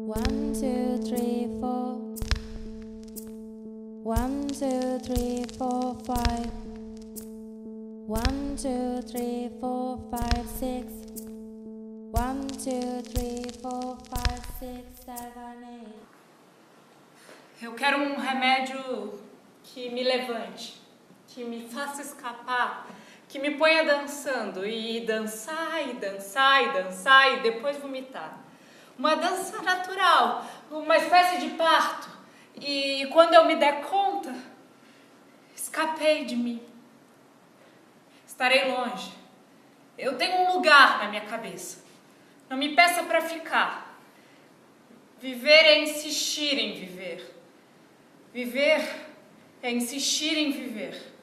1, 2, 3, 4. 1, 2, 3, 4, 5. 1, 2, 3, 4, 5, 6. 1, 2, 3, 4, 5, 6, 7, 8. Eu quero um remédio que me levante, que me faça escapar, que me ponha dançando e dançar e dançar e dançar e depois vomitar. Uma dança natural, uma espécie de parto. E quando eu me der conta, escapei de mim. Estarei longe. Eu tenho um lugar na minha cabeça. Não me peça para ficar. Viver é insistir em viver. Viver é insistir em viver.